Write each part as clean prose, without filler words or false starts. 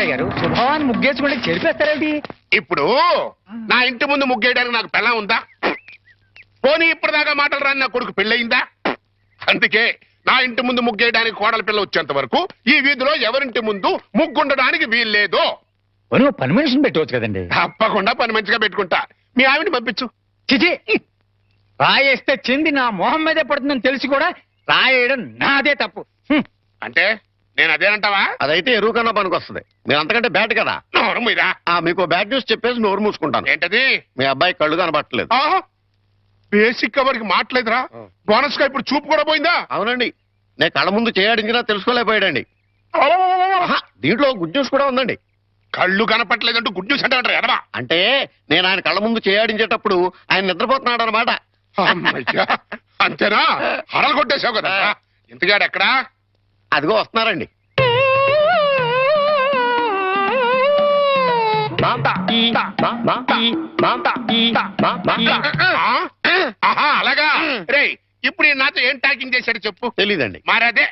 అబ్బాయి గారు శుభవాన్ని ముగ్గేసుకుంటే చెరిపేస్తారేంటి? ఇప్పుడు నా ఇంటి ముందు ముగ్గేయడానికి నాకు పెళ్ళం ఉందా? పోనీ ఇప్పటిదాకా మాటలు రాని నా కొడుకు పెళ్ళయిందా? అందుకే నా ఇంటి ముందు ముగ్గేయడానికి కోడల పిల్ల వచ్చేంత వరకు ఈ వీధిలో ఎవరింటి ముందు ముగ్గుండడానికి వీల్లేదు. నువ్వు పని మనిషిని పెట్టవచ్చు కదండి. తప్పకుండా పని మంచిగా పెట్టుకుంటా. మీ ఆవిడని పంపించు. చిచి, రాయేస్తే చెంది నా మొహం మీదే పడుతుందని తెలిసి కూడా రాయేయడం నాదే తప్పు. అంటే నేను అదేనంటావా? అదైతే ఎరువు కన్నా పనికి వస్తుంది. మీరు అంతకంటే బ్యాట్ కదా. నోరు మీరా. మీకు బ్యాడ్ న్యూస్ చెప్పేసి నోరు మూసుకుంటాను. ఏంటది? మీ అబ్బాయి కళ్ళు కనబట్టలేదు. బేసిక్ కవర్కి మాట్లేదురా. బోనస్ గా ఇప్పుడు చూపు కూడా పోయిందా? అవునండి, నేను కళ్ళ ముందు చేయడించినా తెలుసుకోలేకపోయాడండి. దీంట్లో గుడ్ న్యూస్ కూడా ఉందండి. కళ్ళు కనపట్లేదంటూ గుడ్ న్యూస్ అంటే ఎడవా? అంటే నేను ఆయన కళ్ళ ముందు చేయాడించేటప్పుడు ఆయన నిద్రపోతున్నాడు అనమాట. అంతేనా? హరలు కొట్టేశావు కదా. ఇంతగాడు ఎక్కడా? అదిగో వస్తున్నారండి. అలాగా రే. ఇప్పుడు నాతో ఏం టాకింగ్ చేశాడు చెప్పు. తెలీదండి. మరదే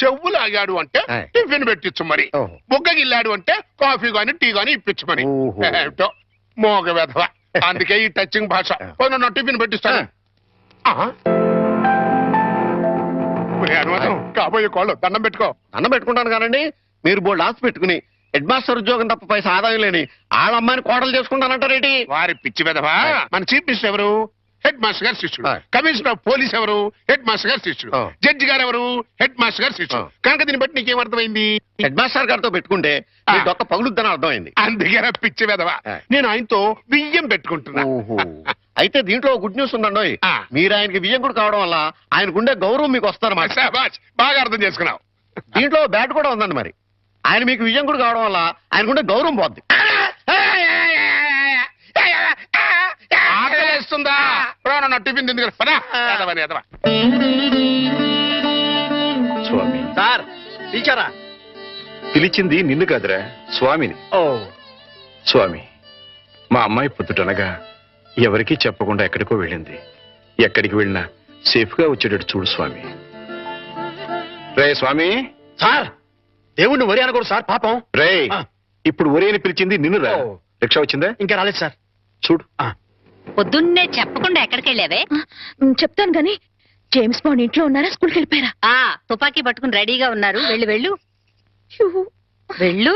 చెవులు ఆగాడు అంటే టిఫిన్ పెట్టించు, మరి బుగ్గగిల్లాడు అంటే కాఫీ గాని టీ గాని ఇప్పించు మరి. ఏమిటో మోగ వెధవ. అందుకే ఈ టచింగ్ భాష. నా టిఫిన్ పెట్టిస్తాను. కాబోయే కోళ్ళు దండం పెట్టుకో. దండం పెట్టుకుంటాను కానండి. మీరు బోల్డ్ ఆశ పెట్టుకుని హెడ్ మాస్టర్ ఉద్యోగం తప్ప పైసా ఆదాయం లేని వాళ్ళ అమ్మాయిని కోడలు చేసుకుంటానంటారేంటి? వారి పిచ్చి వెధవా. మన చీఫ్ మినిస్టర్ ఎవరు? హెడ్ మాస్టర్ గారు శిష్యుడు. కమిషనర్ ఆఫ్ పోలీస్ ఎవరు? హెడ్ మాస్టర్ గారు శిష్యుడు. జడ్జి గారు ఎవరు? హెడ్ మాస్టర్ గారు శిష్యుడు. కనుక దీన్ని బట్టి నీకేం అర్థమైంది? హెడ్ మాస్టర్ గారితో పెట్టుకుంటే డొక్క పగులుద్దని అర్థమైంది. అందుకే పిచ్చి వెధవా. నేను ఆయనతో బియ్యం పెట్టుకుంటున్నా. అయితే దీంట్లో గుడ్ న్యూస్ ఉందండి. మీరు ఆయనకి బియ్యం కూడా కావడం వల్ల ఆయనకుండే గౌరవం మీకు వస్తారన్నమాట. బాగా అర్థం చేసుకున్నావు. దీంట్లో బ్యాట్ కూడా ఉందండి. మరి ఆయన మీకు విజయం కూడా కావడం వల్ల ఆయనకుండే గౌరవం పోద్ది. ఆకలిస్తుందా? టిఫిన్ తింది కదా. స్వామి సార్ పిలిచారా? పిలిచింది నిన్ను కాదురా, స్వామిని. ఓ స్వామి, మా అమ్మాయి పొద్దుటనగా ఎవరికీ చెప్పకుండా ఎక్కడికో వెళ్ళింది. ఎక్కడికి వెళ్ళినా సేఫ్ గా వచ్చేటట్టు చూడు స్వామి. రే స్వామి. సార్ దేవుణ్ణి వరి అనకూడదు సార్, పాపం. రే, ఇప్పుడు ఒరే అని పిలిచింది నిన్ను రా. రిక్షా వచ్చిందా? ఇంకా రాలేదు సార్. చూడు. పొద్దున్నే చెప్పకుండా ఎక్కడికి వెళ్ళావే? చెప్తాను గాని జేమ్స్ బాండ్ ఇంట్లో ఉన్నారా, స్కూల్కి వెళ్ళిపోయారా? తుపాకీ పట్టుకుని రెడీగా ఉన్నారు. వెళ్ళు వెళ్ళు వెళ్ళు.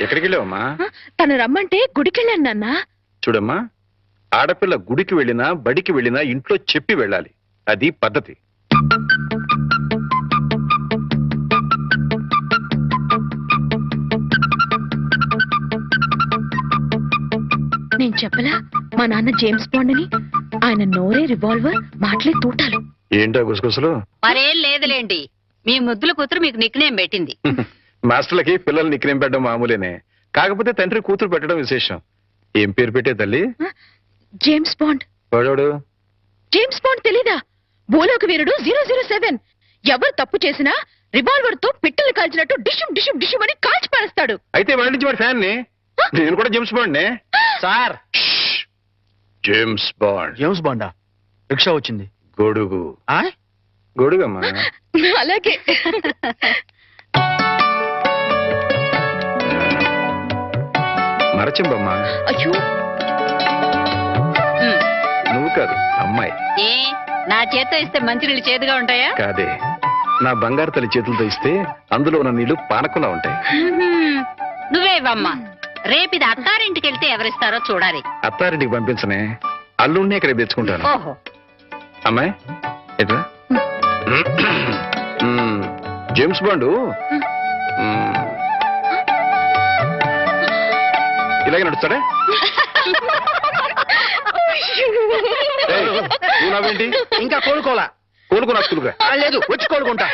ఎక్కడికి వెళ్ళావమ్మా? తను రమ్మంటే గుడికి వెళ్ళాను నాన్న. చూడమ్మా, ఆడపిల్ల గుడికి వెళ్ళినా బడికి వెళ్ళినా ఇంట్లో చెప్పి వెళ్ళాలి. అది పద్ధతి. నేను చెప్పలా మా నాన్న జేమ్స్ బాండ్ అని? ఆయన నోరే రివాల్వర్, మాటలే తూటాలు. ఏంటో గుసగుసలు? మరేం లేదులేండి, మీ ముద్దుల కూతురు మీకు నిక్నేం పెట్టింది. మాస్టర్లకి పిల్లలు నిక్నేం పెట్టడం మామూలేనే. కాకపోతే తండ్రి కూతురు పెట్టడం విశేషం. ఏం పేరు పెట్టే తల్లి? James bond. వాడు జేమ్స్ బాండ్ తెలీదా? భూలోక వీరుడు 007. ఎవరు తప్పు చేసినా రివాల్వర్ తో పిట్టలు కాల్చినట్టు డిషుం డిషుం డిషుం అని కాల్చి పారేస్తాడు. అయితే వాడి నుంచి వాడి ఫ్యాన్ ని. నేను కూడా జేమ్స్ బాండ్ నే. Sir James Bond. జేమ్స్ బాండా? రిక్షా వచ్చింది. గొడుగు. గొడుగమ్మా. అలాగే. మరచింబమ్మా. అయ్యో, నువ్వు కాదు, అమ్మాయి. ఏ నా చేత్తో ఇస్తే మంచినీళ్ళు చేదుగా ఉంటాయా? కాదే, నా బంగారు తల్లి చేతులతో ఇస్తే అందులో ఉన్న నీళ్లు పానకుండా ఉంటాయి. నువ్వేవమ్మా. రేపిది అత్తారింటికి వెళ్తే ఎవరిస్తారో చూడాలి. అత్తారింటికి పంపించనే, అల్లుడిని ఇక్కడ తెచ్చుకుంటాను. ఓహో, అమ్మాయి ఎట్లా? జేమ్స్ బాండు ఇలాగే నడుస్తాడే. నువ్వు నవ్వేంటి? ఇంకా కోలుకోలా? కోలుకున్నా స్కూల్గా? లేదు, వచ్చి కోలుకుంటా.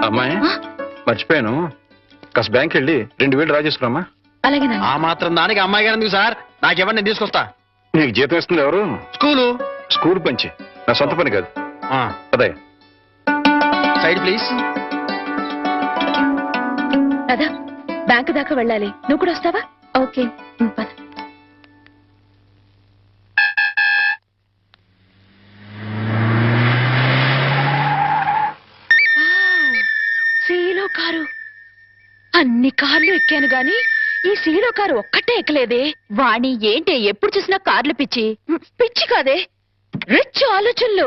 అమ్మాయి మర్చిపోయాను, కాస్త బ్యాంక్ వెళ్ళి 2000 డ్రా చేసుకురామా. అలాగే నాన్న. ఆ మాత్రం దానికి అమ్మాయి గారు ఎందుకు సార్? నాకెవ్వండి, నేను తీసుకొస్తా. నీకు జీతం ఇస్తుంది ఎవరు? స్కూలు. స్కూల్ పంచి, నా సొంత పని కాదు. అదయ్య సైడ్ ప్లీజ్. రాధా, బ్యాంకు దాకా వెళ్ళాలి, నువ్వు కూడా వస్తావా? ఓకే పద. సీలో కారు. అన్ని కార్లు ఎక్కాను గాని ఈ సీలో కారు ఒక్కటే ఎక్కలేదే. వాణి ఏంటి ఎప్పుడు చూసినా కార్లు పిచ్చి? పిచ్చి కాదే, రిచ్ ఆలోచనలు.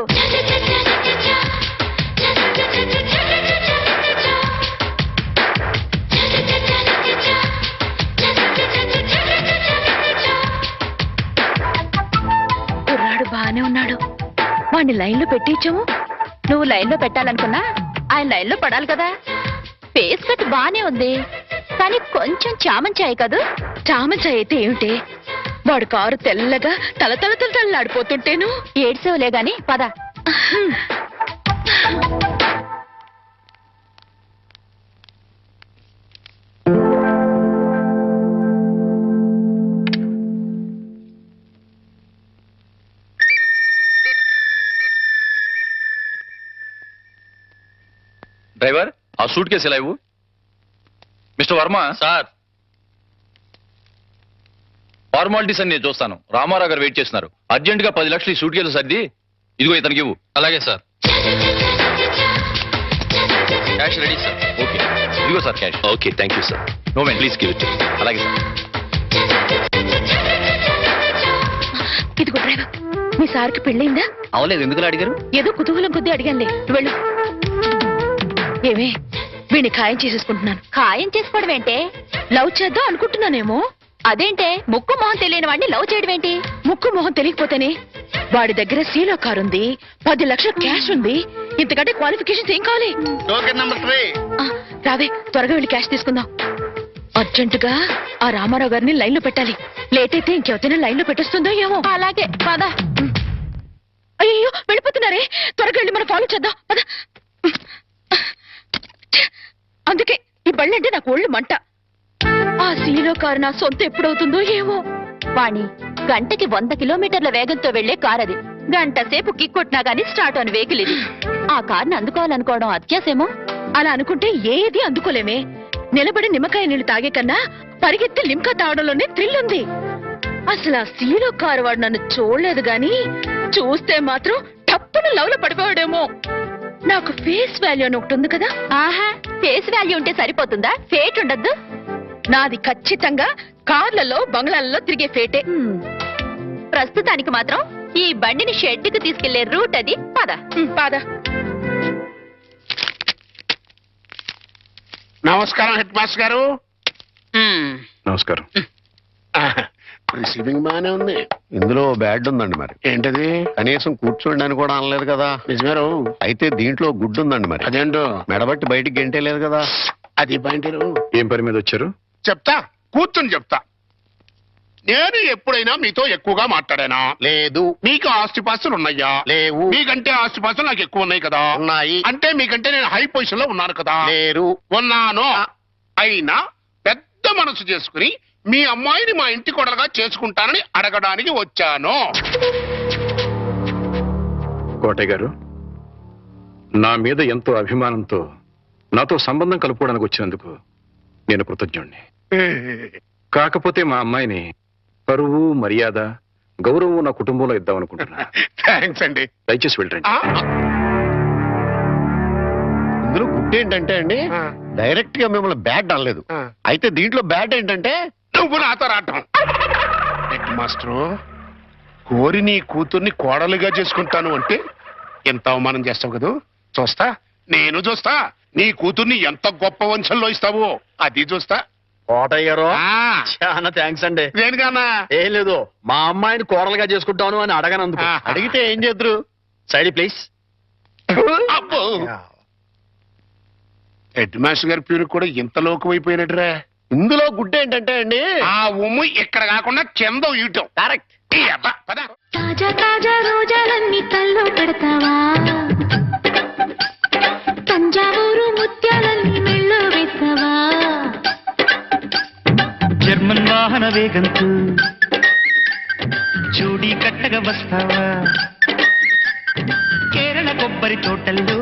కుర్రాడు బానే ఉన్నాడు, వాణ్ణి లైన్లో పెట్టించాము. నువ్వు లైన్లో పెట్టాలనుకున్నా ఆయన లైన్లో పడాలి కదా. ఫేస్ కట్ బానే ఉంది కానీ కొంచెం చామంచాయి కదూ. చామంచాయి అయితే ఏమిటి, వాడు కారు తెల్లగా తలతలతలలాడిపోతుంటేను. ఏడ్సేవలే గాని పద. డ్రైవర్, ఆ సూట్ కేసు ఎలా ఇవ్వు. మిస్టర్ వర్మ. సార్, ఫార్మాలిటీస్ అని నేను చూస్తాను. రామారావు గారు వెయిట్ చేస్తున్నారు. అర్జెంట్ గా 10 లక్షలు ఈ సూట్ కేసు సర్ది ఇదిగో ఇతనికి ఇవ్వు. అలాగే sir. Cash ready sir. Okay, ఇదిగో sir cash. Okay, thank you sir. No man, please give it. అలాగే సార్. ఇదిగో డ్రైవర్, మీ సార్కి పెళ్ళైందా? అవలేదు, ఎందుకు అడిగారు? ఏదో కుతూహలం కొద్దీ అడిగానులే, నువ్వు వెళ్ళు. ఏమే, వీడిని ఖాయం చేసేసుకుంటున్నాను. ఖాయం చేసుకోవడం ఏంటే? లవ్ చేద్దాం అనుకుంటున్నానేమో. అదేంటే ముక్కు మొహం తెలియని వాడిని లవ్ చేయడం ఏంటి? ముక్కు మొహం తెలియకపోతేనే. వాడి దగ్గర సీలో కారు ఉంది, 10 లక్షల క్యాష్ ఉంది. ఇంతకంటే క్వాలిఫికేషన్స్ ఏం కావాలి? రావే, త్వరగా వెళ్ళి క్యాష్ తీసుకుందాం. అర్జెంటుగా ఆ రామారావు గారిని లైన్ లో పెట్టాలి. లేట్ అయితే ఇంకెవరైనా లైన్ లో పెట్టేస్తుందో ఏమో. అలాగే పద. అయ్యో వెళ్ళిపోతున్నారే, త్వరగా వెళ్ళి మనం ఫాలో చేద్దాం పద. అందుకే ఈ బళ్ళంటే నాకు ఒళ్ళు మంట. ఆ సీలో కారు నా సొంత ఎప్పుడవుతుందో ఏమో. వాణి, గంటకి 100 కిలోమీటర్ల వేగంతో వెళ్లే కార్ అది. గంట సేపు కిక్కొట్టినా గానీ స్టార్ట్ అని వెహికల్ ఇది. ఆ కార్ని అందుకోవాలనుకోవడం అత్యాసేమో. అలా అనుకుంటే ఏది అందుకోలేమే. నిలబడి నిమ్మకాయ నీళ్లు తాగే కన్నా పరిగెత్తి లిమ్కా తాగడంలోనే థ్రిల్ ఉంది. అసలు ఆ సీలో కారు వాడు నన్ను చూడలేదు గాని చూస్తే మాత్రం టప్పున లవ్ లో పడిపోయాడేమో. నాకు ఫేస్ వాల్యూ అని ఒకటి ఉంది కదా. ఆహా, ఫేస్ వాల్యూ ఉంటే సరిపోతుందా? ఫేట్ ఉండద్దు. నాది ఖచ్చితంగా కార్లలో బంగ్లాలలో తిరిగే ఫేటే. ప్రస్తుతానికి మాత్రం ఈ బండిని షెడ్కి తీసుకెళ్లే రూట్ అది. పద పద. నమస్కారం హెడ్ మాస్టర్ గారు. నమస్కారం. రిసీవింగ్ బానే ఉంది. ఇందులో బ్యాడ్ ఉందండి. మరి ఏంటది? కనీసం కూర్చోండి అని కూడా అనలేదు కదా. నిజమేరు. అయితే దీంట్లో గుడ్డు ఉందండి. మరి అదేంటో మెడబట్టి బయటికి గెంటేలేదు కదా. అది పాయింట్. ఏం పని మీద వచ్చారు? చెప్తా, కూర్చొని చెప్తా. నేను ఎప్పుడైనా మీతో ఎక్కువగా మాట్లాడానా? లేదు. మీకు ఆస్తిపాస్తులు ఉన్నాయా? లేవు. మీకంటే ఆస్తిపాస్తులు నాకు ఎక్కువ ఉన్నాయి కదా. ఉన్నాయి. అంటే మీకంటే నేను హై పొజిషన్ లో ఉన్నాను కదా. లేరు. ఉన్నాను. అయినా పెద్ద మనసు చేసుకుని మీ అమ్మాయిని మా ఇంటి కొడలుగా చేసుకుంటానని అడగడానికి వచ్చాను. కోటయ్య గారు, నా మీద ఎంతో అభిమానంతో నాతో సంబంధం కలుపుకోవడానికి వచ్చినందుకు నేను కృతజ్ఞుణ్ణి. కాకపోతే మా అమ్మాయిని పరువు, మర్యాద, గౌరవం నా కుటుంబంలో ఇద్దామనుకుంటున్నా. థ్యాంక్స్ అండి. దయచేసి వెళ్ళండి. ఇందులో గుడ్డు ఏంటంటే అండి, డైరెక్ట్ గా మిమ్మల్ని బ్యాడ్ అనలేదు. అయితే దీంట్లో బ్యాడ్ ఏంటంటే నువ్వు నాతో రావటం. హెడ్ మాస్టరు, కోరి నీ కూతుర్ని కోడలుగా చేసుకుంటాను అంటే ఎంత అవమానం చేస్తావు కదా. చూస్తా, నేను చూస్తా. నీ కూతుర్ని ఎంత గొప్ప వంశంలో ఇస్తావో అది చూస్తా. కోటయ్యారో, ఆ, చాలా థ్యాంక్స్ అండి. దేనికన్నా? ఏం లేదు, మా అమ్మాయిని కోడలుగా చేసుకుంటాను అని అడగనందుకు. అడిగితే ఏం చేద్దరు? Side please. అబ్బో, హెడ్ మాస్టర్ గారి పేరు కూడా ఇంత లోకమైపోయినట్టురా. ఇందులో గుడ్డ ఏంటంటే అండి, ఆ ఉమ్ము ఇక్కడ కాకుండా కింద ఇయటం. కరెక్ట్. పద. తాజా తాజా రోజాలన్నీ తల్లో పెడతావా? తంజావూరు ముత్యాలన్నీ మెళ్ళో వేస్తావా? జర్మన్ వాహన వేగంతో జోడీ కట్టగా వస్తావా కేరళ కొబ్బరి తోటల్లో